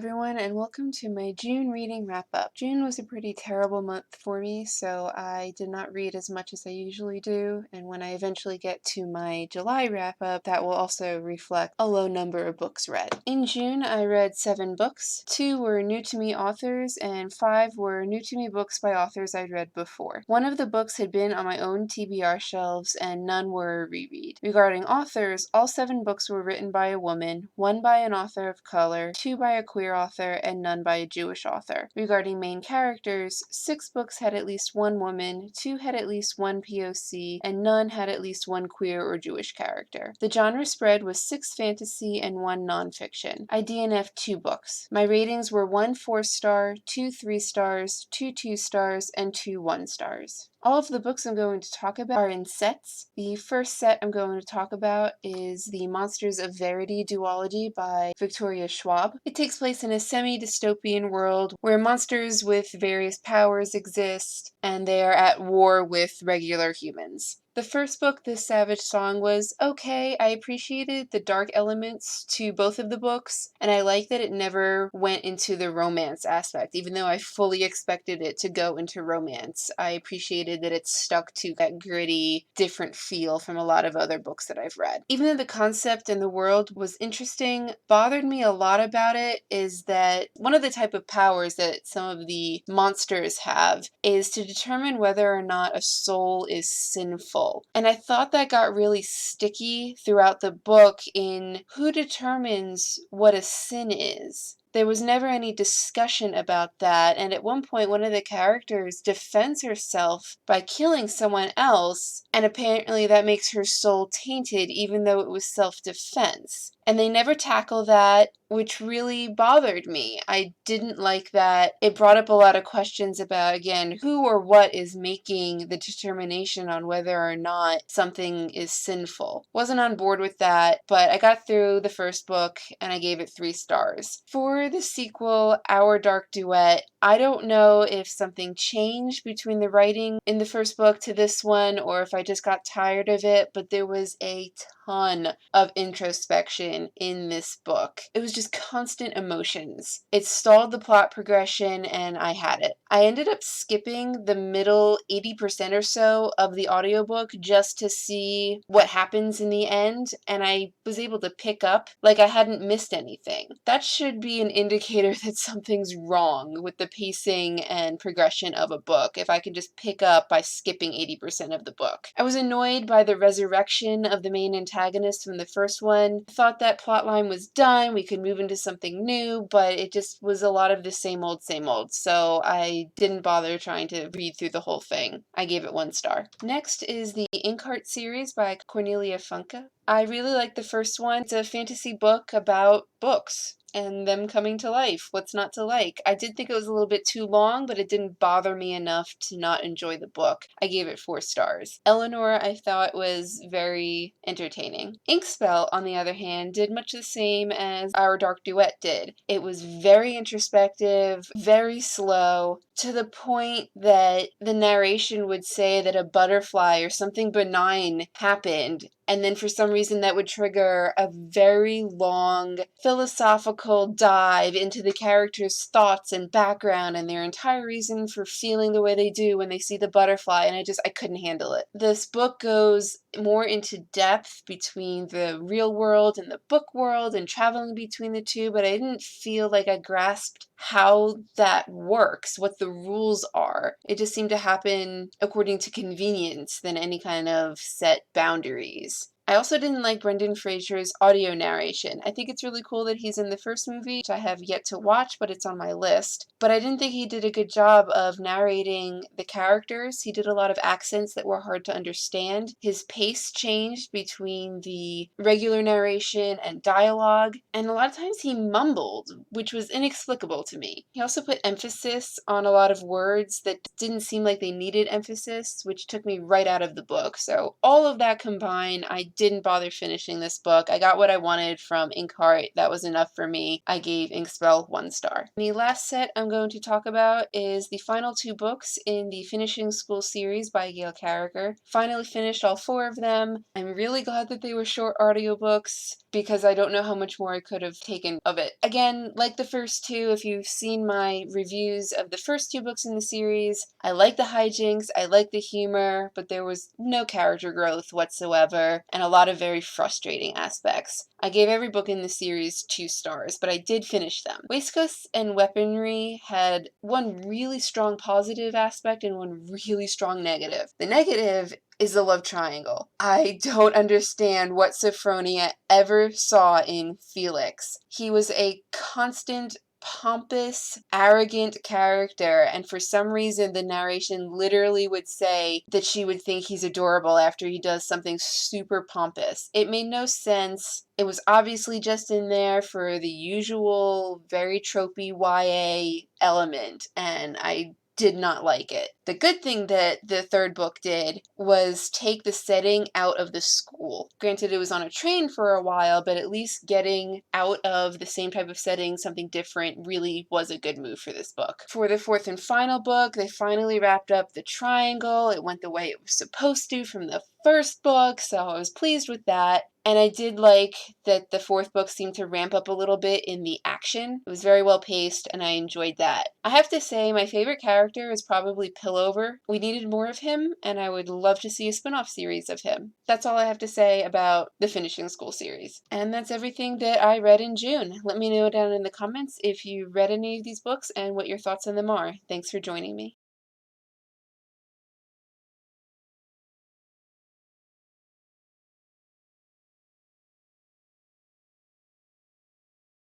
everyone, and welcome to my June reading wrap-up. June was a pretty terrible month for me, so I did not read as much as I usually do, and when I eventually get to my July wrap-up, that will also reflect a low number of books read. In June, I read 7 books. 2 were new-to-me authors, and 5 were new-to-me books by authors I'd read before. One of the books had been on my own TBR shelves, and none were a reread. Regarding authors, all 7 books were written by a woman, 1 by an author of color, 2 by a queer author, and none by a Jewish author. Regarding main characters, 6 books had at least 1 woman, 2 had at least 1 POC, and none had at least 1 queer or Jewish character. The genre spread was 6 fantasy and 1 nonfiction. I DNF'd 2 books. My ratings were 1 4-star, 2 3-stars, 2 2-stars, and 2 1-stars. All of the books I'm going to talk about are in sets. The first set I'm going to talk about is The Monsters of Verity Duology by Victoria Schwab. It takes place in a semi-dystopian world where monsters with various powers exist and they are at war with regular humans. The first book, This Savage Song, was okay. I appreciated the dark elements to both of the books, and I like that it never went into the romance aspect, even though I fully expected it to go into romance. I appreciated that it stuck to that gritty, different feel from a lot of other books that I've read. Even though the concept and the world was interesting, bothered me a lot about it is that one of the type of powers that some of the monsters have is to determine whether or not a soul is sinful. And I thought that got really sticky throughout the book in who determines what a sin is. There was never any discussion about that, and at one point one of the characters defends herself by killing someone else, and apparently that makes her soul tainted even though it was self-defense. And they never tackle that, which really bothered me. I didn't like that. It brought up a lot of questions about, again, who or what is making the determination on whether or not something is sinful. Wasn't on board with that, but I got through the first book and I gave it 3 stars. For the sequel, Our Dark Duet, I don't know if something changed between the writing in the first book to this one or if I just got tired of it, but there was a ton of introspection in this book. It was just constant emotions. It stalled the plot progression and I had it. I ended up skipping the middle 80% or so of the audiobook just to see what happens in the end, and I was able to pick up like I hadn't missed anything. That should be an indicator that something's wrong with the pacing and progression of a book, if I can just pick up by skipping 80% of the book. I was annoyed by the resurrection of the main antagonist from the first one. I thought that plotline was done, we could move into something new, but it just was a lot of the same old, so I didn't bother trying to read through the whole thing. I gave it 1 star. Next is the Inkheart series by Cornelia Funke. I really like the first one. It's a fantasy book about books and them coming to life. What's not to like? I did think it was a little bit too long, but it didn't bother me enough to not enjoy the book. I gave it 4 stars. Eleanor, I thought, was very entertaining. Inkspell, on the other hand, did much the same as Our Dark Duet did. It was very introspective, very slow, to the point that the narration would say that a butterfly or something benign happened, and then for some reason that would trigger a very long philosophical dive into the character's thoughts and background and their entire reason for feeling the way they do when they see the butterfly, and I couldn't handle it. This book goes more into depth between the real world and the book world and traveling between the two, but I didn't feel like I grasped how that works, what the rules are. It just seemed to happen according to convenience than any kind of set boundaries. I also didn't like Brendan Fraser's audio narration. I think it's really cool that he's in the first movie, which I have yet to watch, but it's on my list. But I didn't think he did a good job of narrating the characters. He did a lot of accents that were hard to understand. His pace changed between the regular narration and dialogue, and a lot of times he mumbled, which was inexplicable to me. He also put emphasis on a lot of words that didn't seem like they needed emphasis, which took me right out of the book. So all of that combined, I didn't bother finishing this book. I got what I wanted from Inkheart. That was enough for me. I gave Inkspell 1 star. The last set I'm going to talk about is the final 2 books in the Finishing School series by Gail Carriger. Finally finished all 4 of them. I'm really glad that they were short audiobooks because I don't know how much more I could have taken of it. Again, like the first 2, if you've seen my reviews of the first 2 books in the series, I like the hijinks, I like the humor, but there was no character growth whatsoever and a lot of very frustrating aspects. I gave every book in the series 2 stars, but I did finish them. Waistcoats and Weaponry had one really strong positive aspect and one really strong negative. The negative is the love triangle. I don't understand what Sophronia ever saw in Felix. He was a constant pompous, arrogant character, and for some reason the narration literally would say that she would think he's adorable after he does something super pompous. It made no sense. It was obviously just in there for the usual very tropey YA element, and I did not like it. The good thing that the 3rd book did was take the setting out of the school. Granted, it was on a train for a while, but at least getting out of the same type of setting, something different, really was a good move for this book. For the 4th and final book, they finally wrapped up the triangle. It went the way it was supposed to from the 1st book, so I was pleased with that. And I did like that the 4th book seemed to ramp up a little bit in the action. It was very well paced, and I enjoyed that. I have to say, my favorite character is probably Pillover. We needed more of him, and I would love to see a spin-off series of him. That's all I have to say about the Finishing School series. And that's everything that I read in June. Let me know down in the comments if you read any of these books and what your thoughts on them are. Thanks for joining me.